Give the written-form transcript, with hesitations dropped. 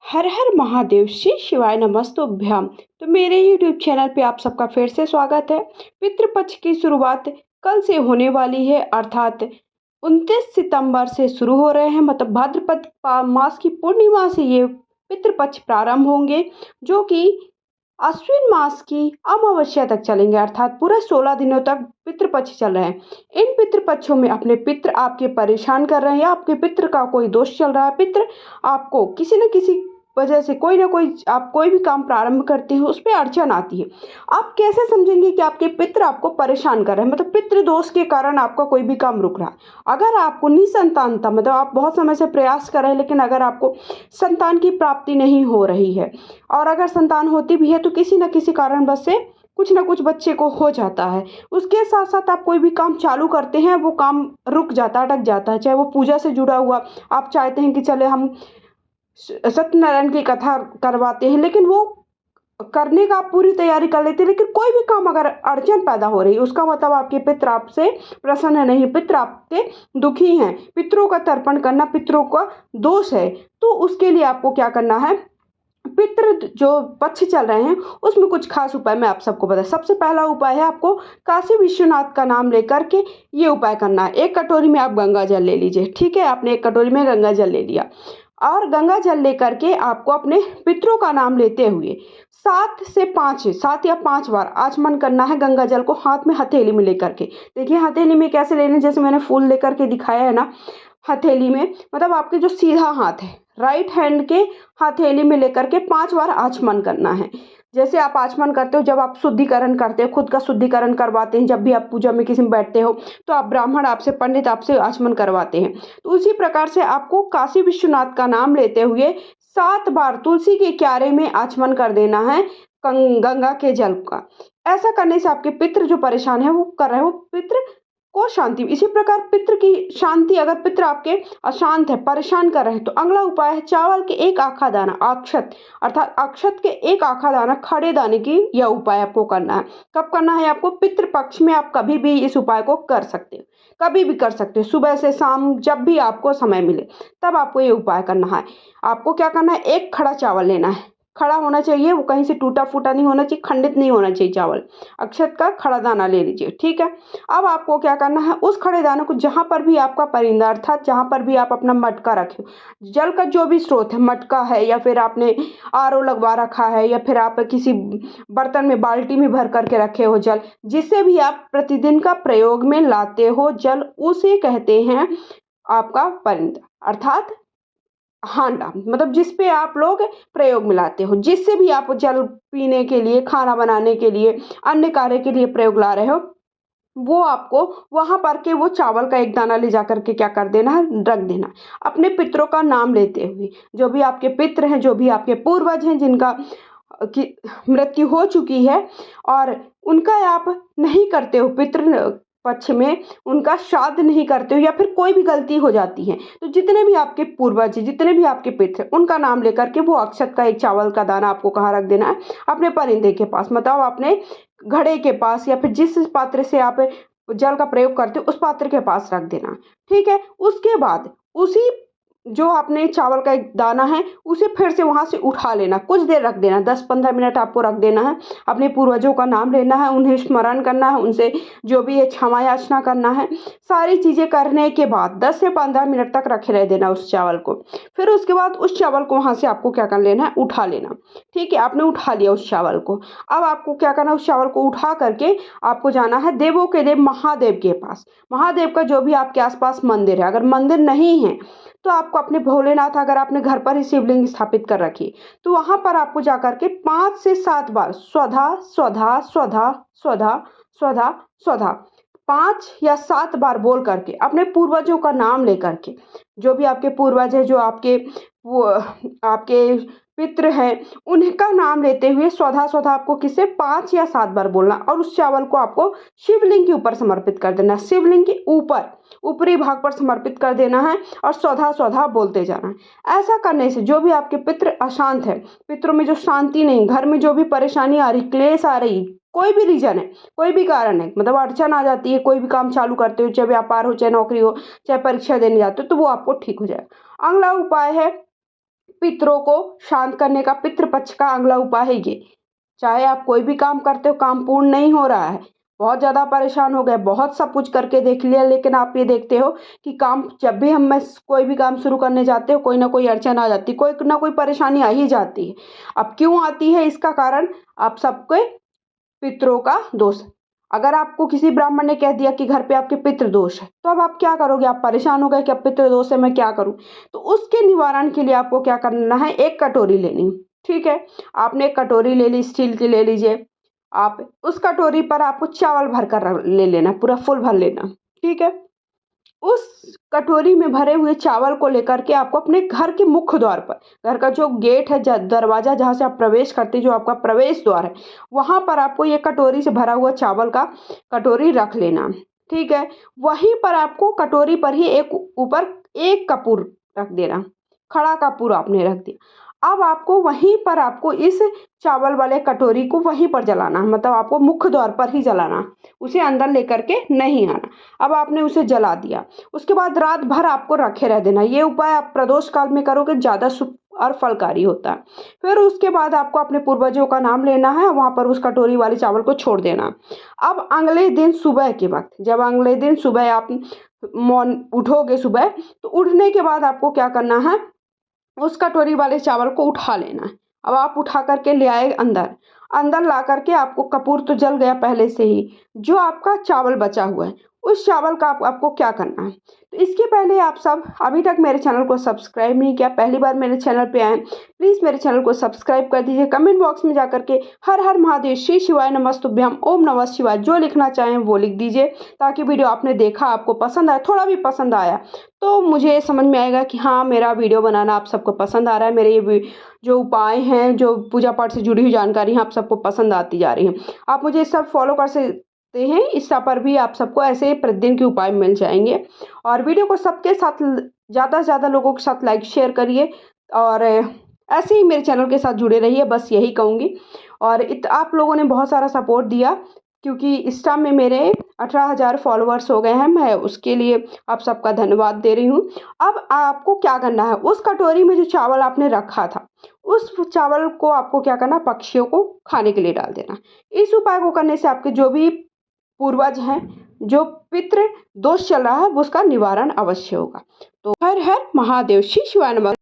हर हर महादेव श्री शिवाय नमस्तुभ्यम। तो मेरे YouTube चैनल पे आप सबका फिर से स्वागत है। पितृपक्ष की शुरुआत कल से होने वाली है, अर्थात 29 सितंबर से शुरू हो रहे हैं। मतलब भाद्रपद मास की पूर्णिमा से ये पितृपक्ष प्रारंभ होंगे, जो कि अश्विन मास की अमावस्या तक चलेंगे, अर्थात पूरे 16 दिनों तक पितृपक्ष चल रहे हैं। इन पितृपक्षों में अपने पितृ आपके परेशान कर रहे हैं या आपके पितृ का कोई दोष चल रहा है, पितृ आपको किसी न किसी वजह से कोई ना कोई आप कोई भी काम प्रारंभ करते हो उस पर अड़चन आती है। आप कैसे समझेंगे कि आपके पितृ आपको परेशान कर रहे हैं, मतलब पितृ दोष के कारण आपका कोई भी काम रुक रहा है। अगर आपको निसंतानता, मतलब आप बहुत समय से प्रयास कर रहे हैं लेकिन अगर आपको संतान की प्राप्ति नहीं हो रही है, और अगर संतान होती भी है तो किसी न किसी कारणवश से कुछ ना कुछ बच्चे को हो जाता है। उसके साथ साथ आप कोई भी काम चालू करते हैं वो काम रुक जाता है, अटक जाता है। चाहे वो पूजा से जुड़ा हुआ, आप चाहते हैं कि चले हम सत्यनारायण की कथा करवाते हैं, लेकिन वो करने का आप पूरी तैयारी कर लेते हैं, लेकिन कोई भी काम अगर अड़चन पैदा हो रही है उसका मतलब आपके पितृ आपसे प्रसन्न नहीं, पितृ आपके दुखी हैं। पितरों का तर्पण करना पितरों का दोष है। तो उसके लिए आपको क्या करना है, पितृ जो पक्ष चल रहे हैं उसमें कुछ खास उपाय मैं आप सबको बता। सबसे पहला उपाय है आपको काशी विश्वनाथ का नाम लेकर के ये उपाय करना है। एक कटोरी में आप गंगा जल ले लीजिए, ठीक है। आपने एक कटोरी में गंगा जल ले लिया और गंगा जल लेकर के आपको अपने पितरों का नाम लेते हुए 7 या 5 बार आचमन करना है। गंगा जल को हाथ में हथेली में लेकर के, देखिए हथेली में कैसे लेने, जैसे मैंने फूल लेकर के दिखाया है ना, हथेली में मतलब आपके जो सीधा हाथ है राइट हैंड के हथेली में लेकर के 5 बार आचमन करना है। जैसे आप आचमन करते हो जब आप शुद्धिकरण करते हो, खुद का शुद्धिकरण करवाते हैं, जब भी आप पूजा में किसी में बैठते हो तो आप ब्राह्मण आपसे, पंडित आपसे आचमन करवाते हैं। तो उसी प्रकार से आपको काशी विश्वनाथ का नाम लेते हुए 7 बार तुलसी के क्यारे में आचमन कर देना है गंगा के जल का। ऐसा करने से आपके पितृ जो परेशान है वो कर रहे हैं, वो पितृ को शांति। इसी प्रकार पितृ की शांति, अगर पितृ आपके अशांत है, परेशान कर रहे हैं, तो अगला उपाय है चावल के एक आखा दाना, अक्षत अर्थात अक्षत के एक आखा दाना खड़े दाने की यह उपाय आपको करना है। कब करना है आपको, पितृपक्ष में। आप कभी भी इस उपाय को कर सकते हो, कभी भी कर सकते हो, सुबह से शाम जब भी आपको समय मिले तब आपको ये उपाय करना है। आपको क्या करना है, एक खड़ा चावल लेना है, खड़ा होना चाहिए, वो कहीं से टूटा फूटा नहीं होना चाहिए, खंडित नहीं होना चाहिए चावल। अक्षत का खड़ा दाना ले लीजिए, ठीक है। अब आपको क्या करना है, उस खड़े दाने को जहां पर भी आपका परिंदा, अर्थात जहां पर भी आप अपना मटका रखे हो, जल का जो भी स्रोत है, मटका है या फिर आपने आरओ लगवा रखा है या फिर आप किसी बर्तन में बाल्टी में भर करके रखे हो जल, जिससे भी आप प्रतिदिन का प्रयोग में लाते हो जल, उसे कहते हैं आपका परिंदा, अर्थात हांडा। मतलब जिस पे आप लोग प्रयोग में लाते हो, जिससे भी आप जल पीने के लिए, खाना बनाने के लिए, अन्य कार्य के लिए प्रयोग ला रहे हो, वो आपको वहां पर के वो चावल का एक दाना ले जा करके क्या कर देना है, रख देना। अपने पितरों का नाम लेते हुए, जो भी आपके पितर हैं, जो भी आपके पूर्वज हैं जिनका की मृत्यु हो चुकी है और उनका आप नहीं करते हो, पितृ पक्ष में उनका श्राद्ध नहीं करते हो, या फिर कोई भी गलती हो जाती है, तो जितने भी आपके पूर्वज, जितने भी आपके पितृ, उनका नाम लेकर के वो अक्षत का एक चावल का दाना आपको कहाँ रख देना है, अपने परिंदे के पास, मतलब अपने घड़े के पास, या फिर जिस पात्र से आप जल का प्रयोग करते हो उस पात्र के पास रख देना, ठीक है। उसके बाद उसी जो आपने चावल का एक दाना है उसे फिर से वहां से उठा लेना, कुछ देर रख देना, 10-15 मिनट आपको रख देना है। अपने पूर्वजों का नाम लेना है, उन्हें स्मरण करना है, उनसे जो भी है क्षमा याचना करना है। सारी चीजें करने के बाद 10 से 15 मिनट तक रखे रह देना उस चावल को। फिर उसके बाद उस चावल को वहां से आपको क्या कर लेना है, उठा लेना, ठीक है। आपने उठा लिया उस चावल को। अब आपको क्या करना है, उस चावल को उठा करके आपको जाना है देवों के देव महादेव के पास। महादेव का जो भी आपके आसपास मंदिर है, अगर मंदिर नहीं है तो आपको अपने भोलेनाथ, अगर आपने घर पर ही शिवलिंग स्थापित कर रखी तो वहां पर आपको जाकर के 5 से 7 बार स्वधा स्वधा स्वधा स्वधा स्वधा स्वधा 5 या 7 बार बोल करके अपने पूर्वजों का नाम लेकर के, जो भी आपके पूर्वज है, जो आपके वो आपके पितृ हैं, उनका नाम लेते हुए स्वधा स्वधा आपको किसे 5 या 7 बार बोलना, और उस चावल को आपको शिवलिंग के ऊपर समर्पित कर देना, शिवलिंग के ऊपर ऊपरी भाग पर समर्पित कर देना है और स्वधा स्वधा बोलते जाना है। ऐसा करने से जो भी आपके पितृ अशांत है, पितरों में जो शांति नहीं, घर में जो भी परेशानी आ रही, क्लेश आ रही, कोई भी रीजन है, कोई भी कारण है, मतलब अड़चन आ जाती है, कोई भी काम चालू करते हो, चाहे व्यापार हो, चाहे नौकरी हो, चाहे परीक्षा देने जाते हो, तो वो आपको ठीक हो जाएगा। अगला उपाय है पितरों को शांत करने का पितृपक्ष का अगला उपाय है ये। चाहे आप कोई भी काम करते हो, काम पूर्ण नहीं हो रहा है, बहुत ज़्यादा परेशान हो गए, बहुत सब कुछ करके देख लिया, लेकिन आप ये देखते हो कि काम जब भी हम कोई भी काम शुरू करने जाते हो, कोई ना कोई अड़चन आ जाती है, कोई ना कोई परेशानी आ ही जाती है। अब क्यों आती है, इसका कारण आप सबके पितरों का दोष है। अगर आपको किसी ब्राह्मण ने कह दिया कि घर पे आपके पितृ दोष है, तो अब आप क्या करोगे? आप परेशान हो गए कि अब पितृ दोष है, मैं क्या करूं? तो उसके निवारण के लिए आपको क्या करना है, एक कटोरी लेनी। ठीक है, आपने एक कटोरी ले ली, स्टील की ले लीजिए। आप उस कटोरी पर आपको चावल भर कर ले लेना, पूरा फुल भर लेना। ठीक है, उस कटोरी में भरे हुए चावल को लेकर के आपको अपने घर के मुख्य द्वार पर, घर का जो गेट है, दरवाजा जहाँ से आप प्रवेश करते, जो आपका प्रवेश द्वार है, वहां पर आपको ये कटोरी से भरा हुआ चावल का कटोरी रख लेना। ठीक है, वहीं पर आपको कटोरी पर ही एक ऊपर एक कपूर रख देना, खड़ा कपूर आपने रख दिया। अब आपको वहीं पर आपको इस चावल वाले कटोरी को वहीं पर जलाना है, मतलब आपको मुख्य द्वार पर ही जलाना, उसे अंदर लेकर के नहीं आना। अब आपने उसे जला दिया, उसके बाद रात भर आपको रखे रह देना। ये उपाय आप प्रदोष काल में करोगे, ज़्यादा शुभ और फलकारी होता है। फिर उसके बाद आपको अपने पूर्वजों का नाम लेना है, वहां पर उस कटोरी वाले चावल को छोड़ देना। अब अगले दिन सुबह के वक्त, जब अगले दिन सुबह आप उठोगे सुबह, तो उठने के बाद आपको क्या करना है, उस कटोरी वाले चावल को उठा लेना है। अब आप उठा करके ले आए अंदर, अंदर ला करके आपको, कपूर तो जल गया पहले से ही, जो आपका चावल बचा हुआ है, उस चावल का आपको क्या करना है। तो इसके पहले आप सब अभी तक मेरे चैनल को सब्सक्राइब नहीं किया, पहली बार मेरे चैनल पे आए, प्लीज़ मेरे चैनल को सब्सक्राइब कर दीजिए। कमेंट बॉक्स में जाकर के हर हर महादेव, श्री शिवाय नमस्तुभ्यम, ओम नमः शिवाय जो लिखना चाहें वो लिख दीजिए, ताकि वीडियो आपने देखा, आपको पसंद आया, थोड़ा भी पसंद आया तो मुझे समझ में आएगा कि हाँ, मेरा वीडियो बनाना आप सबको पसंद आ रहा है, मेरे ये जो उपाय हैं, जो पूजा पाठ से जुड़ी हुई जानकारी हैं, आप सबको पसंद आती जा रही हैं। आप मुझे सब फॉलो कर सकते हैं, इंस्टा पर भी आप सबको ऐसे प्रतिदिन के उपाय मिल जाएंगे। और वीडियो को सबके साथ, ज़्यादा से ज़्यादा लोगों के साथ लाइक शेयर करिए, और ऐसे ही मेरे चैनल के साथ जुड़े रहिए, बस यही कहूँगी। और आप लोगों ने बहुत सारा सपोर्ट दिया, क्योंकि इंस्टा में मेरे 18,000 फॉलोअर्स हो गए हैं, मैं उसके लिए आप सबका धन्यवाद दे रही हूँ। अब आपको क्या करना है, उस कटोरी में जो चावल आपने रखा था, उस चावल को आपको क्या करना, पक्षियों को खाने के लिए डाल देना। इस उपाय को करने से आपके जो भी पूर्वज हैं, जो पितृ दोष चल रहा है, उसका निवारण अवश्य होगा। तो हर हर महादेव, श्री शिवाय नमः।